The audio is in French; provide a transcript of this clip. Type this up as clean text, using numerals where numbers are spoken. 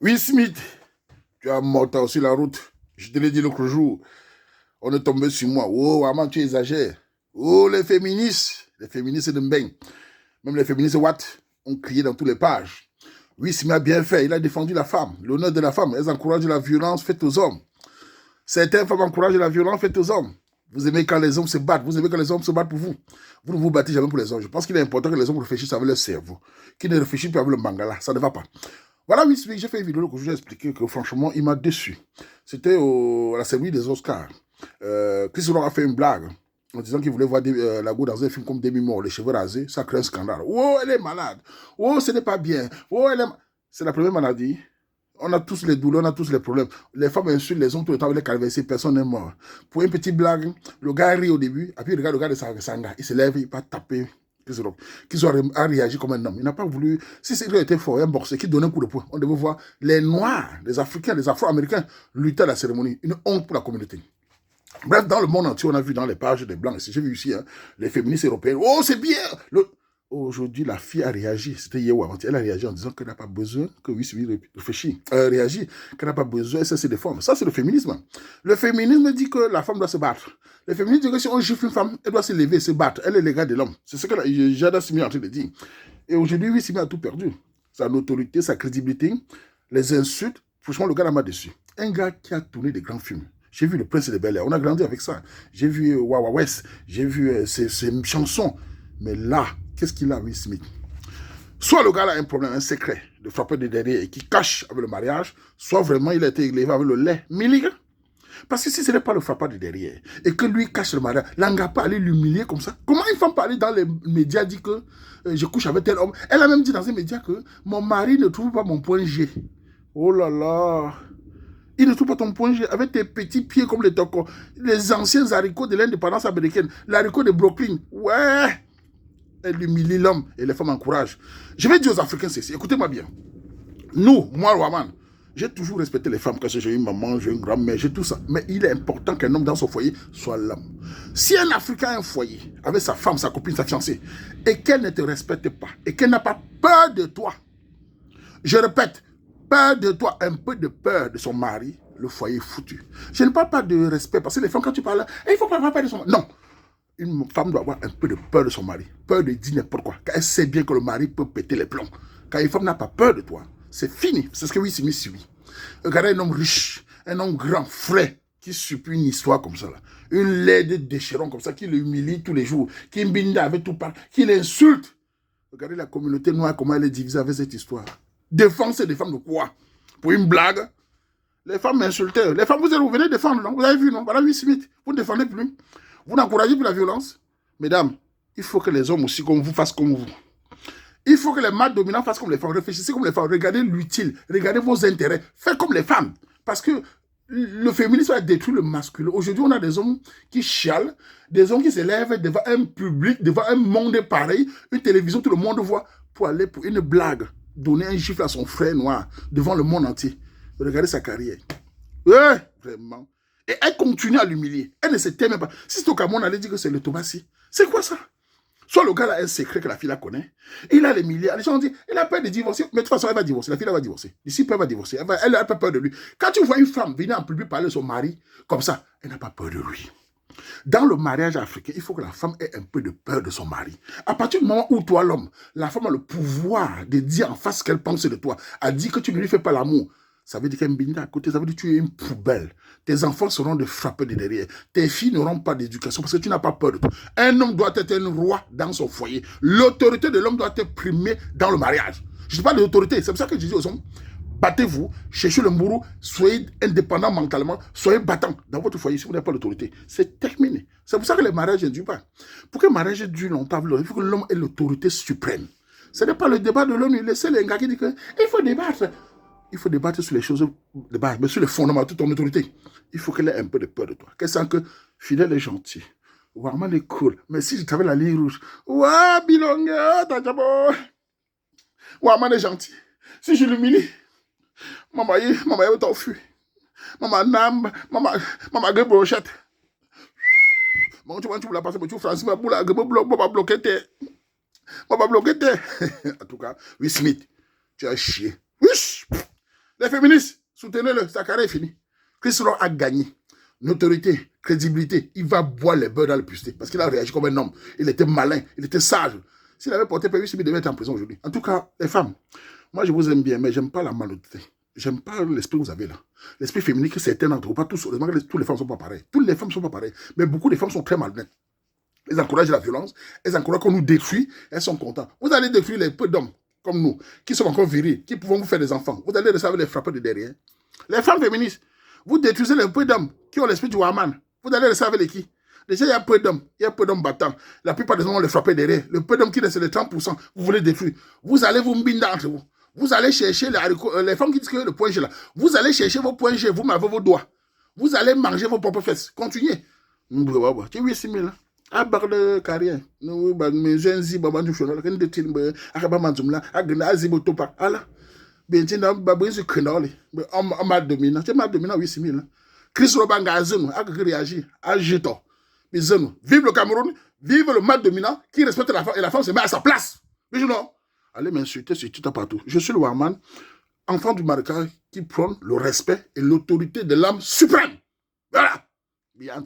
Will Smith, tu as mortel sur la route. Je te l'ai dit l'autre jour. On est tombé sur moi. Oh, maman, tu exagères. Oh, les féministes de Mbeng. Même les féministes Watt ont crié dans toutes les pages. Will Smith a bien fait. Il a défendu la femme, l'honneur de la femme. Elles encouragent la violence faite aux hommes. Certaines femmes encouragent la violence faite aux hommes. Vous aimez quand les hommes se battent. Vous aimez quand les hommes se battent pour vous. Vous ne vous battez jamais pour les hommes. Je pense qu'il est important que les hommes réfléchissent avec leur cerveau. Qu'ils ne réfléchissent pas avec le mangala. Ça ne va pas. Voilà, oui, j'ai fait une vidéo que je vous ai expliqué que franchement, il m'a déçu. C'était à la cérémonie des Oscars. Chris Rock a fait une blague en disant qu'il voulait voir la go dans un film comme Demi Moore, les cheveux rasés. Ça crée un scandale. Oh, elle est malade. Oh, ce n'est pas bien. Oh, elle est... C'est la première maladie. On a tous les douleurs, on a tous les problèmes. Les femmes insultent les hommes tout le temps avec les calvaires, personne n'est mort. Pour une petite blague, le gars rit au début, et puis il regarde le gars de Sanga, il se lève, il va taper. Qu'ils ont réagi comme un homme. Il n'a pas voulu. Si c'était été fort, un boxeur qui donnait un coup de poing, on devait voir les Noirs, les Africains, les Afro-Américains lutter à la cérémonie. Une honte pour la communauté. Bref, dans le monde entier, on a vu dans les pages des Blancs, j'ai vu ici, hein, les féministes européennes. Oh, c'est bien! Aujourd'hui, la fille a réagi. C'était hier ou avant-hier. Elle a réagi en disant qu'elle n'a pas besoin, que oui, réfléchit, réagit, qu'elle n'a pas besoin de cesser des formes. Ça, c'est le féminisme. Le féminisme dit que la femme doit se battre. Le féminisme dit que si on gifle une femme, elle doit se lever, se battre. Elle est l'égale de l'homme. C'est ce que Jada Simi est en train de dire. Et aujourd'hui, oui, Simi a tout perdu. Sa autorité, sa crédibilité, les insultes. Franchement, le gars m'a déçu. Un gars qui a tourné des grands films. J'ai vu Le Prince de Bel-Air. On a grandi avec ça. J'ai vu Wawa West. J'ai vu ses chansons. Mais là, qu'est-ce qu'il a, Will Smith? Soit le gars a un problème, un secret de frapper de derrière et qui cache avec le mariage, soit vraiment il a été élevé avec le lait milligramme. Parce que si ce n'est pas le frappeur de derrière et que lui cache le mariage, l'anga pas aller l'humilier comme ça. Comment une femme peut aller dans les médias dire que je couche avec tel homme? Elle a même dit dans un média que mon mari ne trouve pas mon point G. Oh là là! Il ne trouve pas ton point G avec tes petits pieds comme les tocos. Les anciens haricots de l'indépendance américaine, l'haricot de Brooklyn. Ouais! Elle humilie l'homme et les femmes encouragent. Je vais dire aux Africains ceci, écoutez-moi bien. Nous, moi, Waman, j'ai toujours respecté les femmes parce que j'ai une maman, j'ai une grand-mère, j'ai tout ça. Mais il est important qu'un homme dans son foyer soit l'homme. Si un Africain a un foyer avec sa femme, sa copine, sa fiancée, et qu'elle ne te respecte pas, et qu'elle n'a pas peur de toi, je répète, peur de toi, un peu de peur de son mari, le foyer est foutu. Je ne parle pas de respect, parce que les femmes, quand tu parles, il faut pas avoir peur de son mari. Non. Une femme doit avoir un peu de peur de son mari. Peur de dire n'importe quoi. Quand elle sait bien que le mari peut péter les plombs. Quand une femme n'a pas peur de toi, c'est fini. C'est ce que oui, c'est mis suivi. Regardez un homme riche, un homme grand, frais, qui subit une histoire comme ça. Là. Une laide déchirante comme ça, qui l'humilie tous les jours, qui mbinde avec tout part, qui l'insulte. Regardez la communauté noire, comment elle est divisée avec cette histoire. Défense des femmes de quoi? Pour une blague? Les femmes m'insultaient. Les femmes, vous venez défendre, non? Vous avez vu, non? Voilà, Will Smith. Vous ne défendez plus. Vous n'encouragez plus la violence. Mesdames, il faut que les hommes aussi comme vous fassent comme vous. Il faut que les mâles dominants fassent comme les femmes. Réfléchissez comme les femmes. Regardez l'utile. Regardez vos intérêts. Faites comme les femmes. Parce que le féminisme a détruit le masculin. Aujourd'hui, on a des hommes qui chialent, des hommes qui s'élèvent devant un public, devant un monde pareil, une télévision, tout le monde voit, pour aller pour une blague, donner un gifle à son frère noir devant le monde entier. Regardez sa carrière. Ouais, vraiment. Et elle continue à l'humilier. Elle ne se tait même pas. Si c'est au Cameroun, on allait dire que c'est le Tomassi. C'est quoi ça? Soit le gars a un secret que la fille la connaît. Et il a les milliards. Les gens ont dit, il a peur de divorcer. Mais de toute façon, elle va divorcer. La fille, elle va divorcer. D'ici peu, elle va divorcer. Elle n'a pas peur de lui. Quand tu vois une femme venir en public parler de son mari, comme ça, elle n'a pas peur de lui. Dans le mariage africain, il faut que la femme ait un peu de peur de son mari. À partir du moment où toi, l'homme, la femme a le pouvoir de dire en face ce qu'elle pense de toi, a dit que tu ne lui fais pas l'amour, ça veut dire qu'elle est à côté, ça veut dire que tu es une poubelle. Tes enfants seront de frapper de derrière. Tes filles n'auront pas d'éducation parce que tu n'as pas peur de toi. Un homme doit être un roi dans son foyer. L'autorité de l'homme doit être primée dans le mariage. Je ne parle de l'autorité, c'est pour ça que je dis aux hommes, battez-vous, cherchez le mourou, soyez indépendants mentalement, soyez battants dans votre foyer si vous n'avez pas l'autorité. C'est terminé. C'est pour ça que les mariages ne durent pas. Pour que le mariage dure longtemps, il faut que l'homme ait l'autorité suprême. Ce n'est pas le débat de l'ONU. Laissez les gars qui disent qu'il faut débattre. Il faut débattre sur les choses de base, mais sur les fondements de ton autorité. Il faut qu'elle ait un peu de peur de toi. Qu'elle sent que Fidèle est gentil. Warman est cool. Mais si je t'avais la ligne rouge, ouah, Bilonga, Tajabo. Warman est gentil. Si je l'humilie, maman, est t'en fuit. Maman, nam, maman, gueule brochette. Maman, tu vas la passer, mais tu Francis, ma boule, maman, bloquer tes. Maman, bloquer tes. En tout cas, Will Smith, tu as chié. Wish! Les Les féministes, soutenez-le, sa carrière est finie. Chris Rock a gagné. Notoriété, crédibilité, il va boire les beurres dans le pusté. Parce qu'il a réagi comme un homme. Il était malin, il était sage. S'il avait porté permis, il devait être en prison aujourd'hui. En tout cas, les femmes, moi je vous aime bien, mais j'aime pas la malhonnêteté. J'aime pas l'esprit que vous avez là. L'esprit féminin que certains d'entre vous, pas tous, toutes les femmes ne sont pas pareilles. Toutes les femmes ne sont pas pareilles. Mais beaucoup de femmes sont très malhonnêtes. Elles encouragent la violence, elles encouragent qu'on nous détruit, elles sont contentes. Vous allez détruire les peu d'hommes comme nous, qui sont encore virils, qui pouvons vous faire des enfants. Vous allez recevoir les frapper de derrière. Les femmes féministes, vous détruisez les peu d'hommes qui ont l'esprit du Waman. Vous allez recevoir les qui? Déjà, il y a peu d'hommes battants. La plupart des hommes ont les frapper derrière. Le peu d'hommes qui reste les 30%, vous voulez détruire. Vous allez vous mbiner entre vous. Vous allez chercher les femmes qui disent que le point G là. Vous allez chercher vos points G, vous m'avez vos doigts. Vous allez manger vos propres fesses. Continuez. Tu as 8 000 là. À barre de carrière. Nous, mes jeunes zibes, nous faisons la de tin, à Rabamanzumla, à Gnazibo Topa. Allah. Bien, tu n'as pas besoin de crénoler. On m'a dominé. Tu m'as dominé 8 000 là. Chris Robanga a réagi. Agito. Vive le Cameroun, vive le mal dominant qui respecte la femme et la femme se met à sa place. Mais je non. Allez m'insulter sur tout partout. Je suis le Warman, enfant du maréchal qui prône le respect et l'autorité de l'âme suprême. Voilà. Bien.